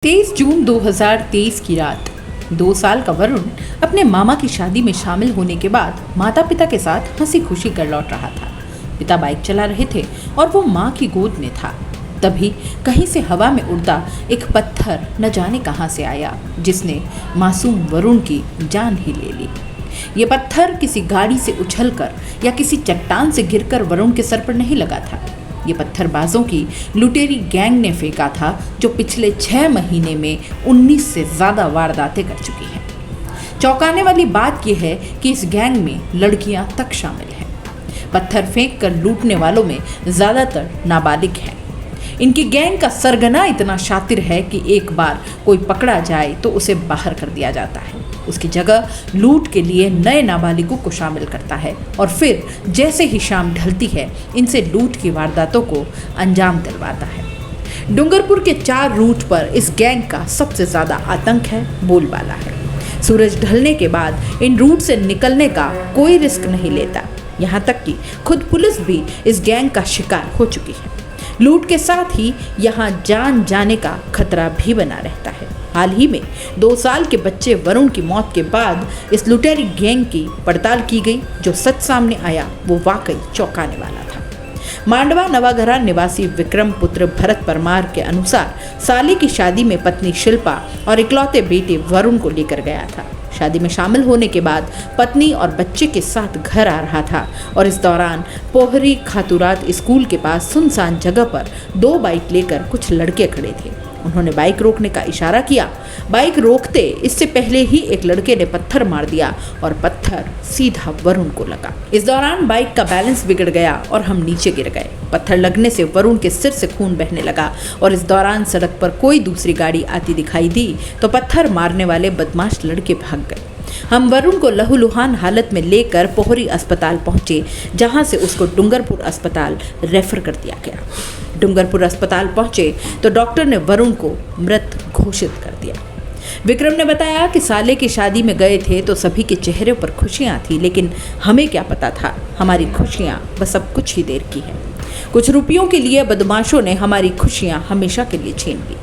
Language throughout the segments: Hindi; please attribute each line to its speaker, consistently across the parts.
Speaker 1: 23 जून 2023 की रात 2 साल का वरुण अपने मामा की शादी में शामिल होने के बाद माता पिता के साथ हंसी खुशी कर लौट रहा था। पिता बाइक चला रहे थे और वो माँ की गोद में था। तभी कहीं से हवा में उड़ता एक पत्थर न जाने कहाँ से आया, जिसने मासूम वरुण की जान ही ले ली। ये पत्थर किसी गाड़ी से उछलकर या किसी चट्टान से गिरकर वरुण के सर पर नहीं लगा था। ये पत्थरबाजों की लुटेरी गैंग ने फेंका था, जो पिछले 6 महीने में 19 से ज़्यादा वारदातें कर चुकी है। चौंकाने वाली बात यह है कि इस गैंग में लड़कियां तक शामिल हैं। पत्थर फेंक कर लूटने वालों में ज़्यादातर नाबालिग हैं। इनकी गैंग का सरगना इतना शातिर है कि एक बार कोई पकड़ा जाए तो उसे बाहर कर दिया जाता है। उसकी जगह लूट के लिए नए नाबालिगों को शामिल करता है और फिर जैसे ही शाम ढलती है, इनसे लूट की वारदातों को अंजाम दिलवाता है। डूंगरपुर के 4 रूट पर इस गैंग का सबसे ज़्यादा आतंक है, बोलबाला है। सूरज ढलने के बाद इन रूट से निकलने का कोई रिस्क नहीं लेता। यहाँ तक कि खुद पुलिस भी इस गैंग का शिकार हो चुकी है। लूट के साथ ही यहाँ जान जाने का खतरा भी बना रहता है। हाल ही में 2 साल के बच्चे वरुण की मौत के बाद इस लुटेरी गैंग की पड़ताल की गई। जो सच सामने आया वो वाकई चौंकाने वाला था। मांडवा नवाघरा निवासी विक्रम पुत्र भरत परमार के अनुसार साली की शादी में पत्नी शिल्पा और इकलौते बेटे वरुण को लेकर गया था। शादी में शामिल होने के बाद पत्नी और बच्चे के साथ घर आ रहा था और इस दौरान पोहरी खातूरात स्कूल के पास सुनसान जगह पर 2 बाइक लेकर कुछ लड़के खड़े थे। उन्होंने बाइक रोकने का इशारा किया। बाइक रोकते इससे पहले ही एक लड़के ने पत्थर मार दिया और पत्थर सीधा वरुण को लगा। इस दौरान बाइक का बैलेंस बिगड़ गया और हम नीचे गिर गए। पत्थर लगने से वरुण के सिर से खून बहने लगा और इस दौरान सड़क पर कोई दूसरी गाड़ी आती दिखाई दी तो पत्थर मारने वाले बदमाश लड़के भाग गए। हम वरुण को लहूलुहान हालत में लेकर पोहरी अस्पताल पहुंचे, जहां से उसको डूंगरपुर अस्पताल रेफर कर दिया गया। डूंगरपुर अस्पताल पहुंचे तो डॉक्टर ने वरुण को मृत घोषित कर दिया। विक्रम ने बताया कि साले की शादी में गए थे तो सभी के चेहरे पर खुशियां थी, लेकिन हमें क्या पता था हमारी खुशियां बस अब कुछ ही देर की हैं। कुछ रुपयों के लिए बदमाशों ने हमारी खुशियां हमेशा के लिए छीन ली।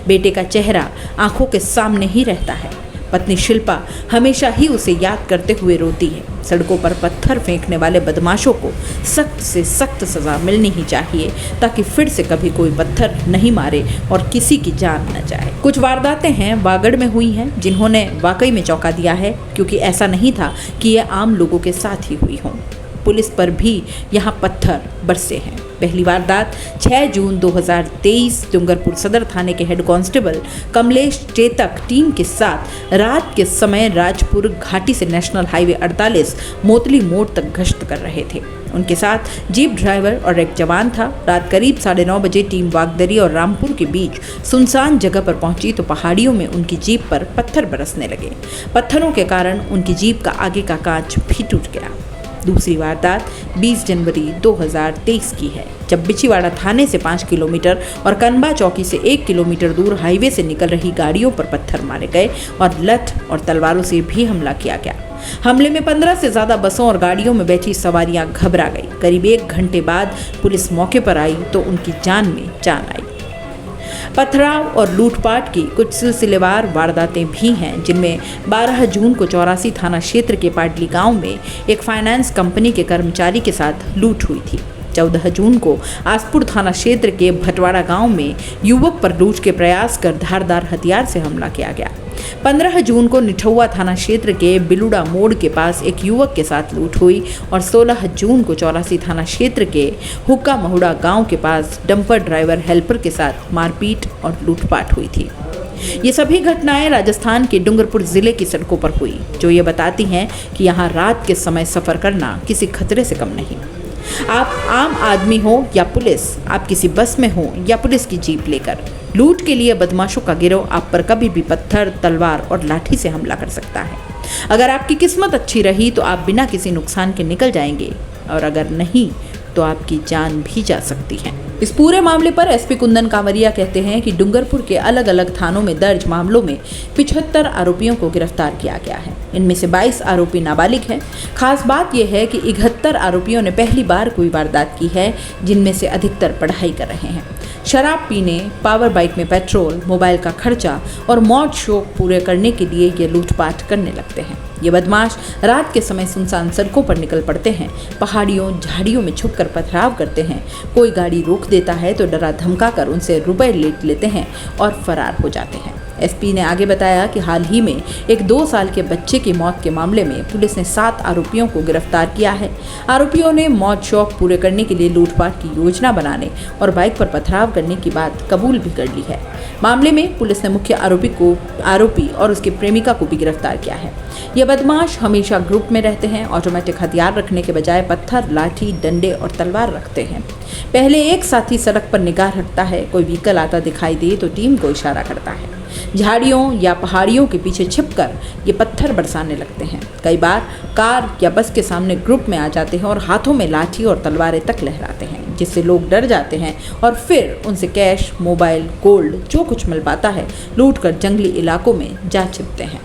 Speaker 1: बेटे का चेहरा आंखों के सामने ही रहता है। पत्नी शिल्पा हमेशा ही उसे याद करते हुए रोती है। सड़कों पर पत्थर फेंकने वाले बदमाशों को सख्त से सख्त सज़ा मिलनी ही चाहिए, ताकि फिर से कभी कोई पत्थर नहीं मारे और किसी की जान न जाए। कुछ वारदातें हैं वागड़ में हुई हैं जिन्होंने वाकई में चौंका दिया है, क्योंकि ऐसा नहीं था कि ये आम लोगों के साथ ही हुई हों। पुलिस पर भी यहाँ पत्थर बरसे हैं। पहली वारदात 6 जून 2023 डूंगरपुर सदर थाने के head constable Kamlesh Chetak team के साथ रात के समय राजपुर घाटी से नेशनल हाईवे 48 मोतली मोड़ तक गश्त कर रहे थे। उनके साथ जीप ड्राइवर और एक जवान था। रात करीब 9:30 बजे टीम वागदरी और रामपुर के बीच सुनसान जगह पर पहुंची तो पहाड़ियों में उनकी जीप पर पत्थर बरसने लगे। पत्थरों के कारण उनकी जीप का आगे का कांच भी टूट गया। दूसरी वारदात 20 जनवरी 2023 की है, जब बिछीवाड़ा थाने से 5 किलोमीटर और कनबा चौकी से 1 किलोमीटर दूर हाईवे से निकल रही गाड़ियों पर पत्थर मारे गए और लठ और तलवारों से भी हमला किया गया। हमले में 15 से ज़्यादा बसों और गाड़ियों में बैठी सवारियां घबरा गई। करीब 1 घंटे बाद पुलिस मौके पर आई तो उनकी जान में जान आई। पथराव और लूटपाट की कुछ सिलसिलेवार वारदातें भी हैं, जिनमें 12 जून को 84 थाना क्षेत्र के पाटली गांव में एक फाइनेंस कंपनी के कर्मचारी के साथ लूट हुई थी। 14 जून को आसपुर थाना क्षेत्र के भटवाड़ा गांव में युवक पर लूट के प्रयास कर धारदार हथियार से हमला किया गया। 15 जून को निठौआ थाना क्षेत्र के बिलुड़ा मोड़ के पास एक युवक के साथ लूट हुई और 16 जून को 84 थाना क्षेत्र के हुक्का महुड़ा गांव के पास डंपर ड्राइवर हेल्पर के साथ मारपीट और लूटपाट हुई थी। ये सभी घटनाएं राजस्थान के डूंगरपुर जिले की सड़कों पर हुई, जो ये बताती हैं कि यहाँ रात के समय सफ़र करना किसी खतरे से कम नहीं। आप आम आदमी हो या पुलिस, आप किसी बस में हो या पुलिस की जीप लेकर, लूट के लिए बदमाशों का गिरोह आप पर कभी भी पत्थर, तलवार और लाठी से हमला कर सकता है। अगर आपकी किस्मत अच्छी रही तो आप बिना किसी नुकसान के निकल जाएंगे, और अगर नहीं तो आपकी जान भी जा सकती है। इस पूरे मामले पर एसपी कुंदन कांवरिया कहते हैं कि डूंगरपुर के अलग अलग थानों में दर्ज मामलों में 75 आरोपियों को गिरफ्तार किया गया है। इनमें से 22 आरोपी नाबालिग हैं। खास बात यह है कि 75 आरोपियों ने पहली बार कोई वारदात की है, जिनमें से अधिकतर पढ़ाई कर रहे हैं। शराब पीने, पावर बाइक में पेट्रोल, मोबाइल का खर्चा और मौज शौक पूरे करने के लिए ये लूटपाट करने लगते हैं। ये बदमाश रात के समय सुनसान सड़कों पर निकल पड़ते हैं, पहाड़ियों झाड़ियों में छुपकर पथराव करते हैं। कोई गाड़ी रोक देता है तो डरा धमका कर उनसे रुपए लूट लेते हैं और फरार हो जाते हैं। एसपी ने आगे बताया कि हाल ही में एक 2 साल के बच्चे की मौत के मामले में पुलिस ने 7 आरोपियों को गिरफ्तार किया है। आरोपियों ने मौज शौक पूरे करने के लिए लूटपाट की योजना बनाने और बाइक पर पथराव करने की बात कबूल भी कर ली है। मामले में पुलिस ने मुख्य आरोपी और उसकी प्रेमिका को भी गिरफ्तार किया है। ये बदमाश हमेशा ग्रुप में रहते हैं। ऑटोमेटिक हथियार रखने के बजाय पत्थर, लाठी, डंडे और तलवार रखते हैं। पहले एक साथी सड़क पर निगाह रखता है, कोई व्हीकल आता दिखाई दे तो टीम को इशारा करता है। झाड़ियों या पहाड़ियों के पीछे छिपकर ये पत्थर बरसाने लगते हैं। कई बार कार या बस के सामने ग्रुप में आ जाते हैं और हाथों में लाठी और तलवारें तक लहराते हैं, जिससे लोग डर जाते हैं और फिर उनसे कैश, मोबाइल, गोल्ड जो कुछ मिल पाता है लूट कर जंगली इलाकों में जा छिपते हैं।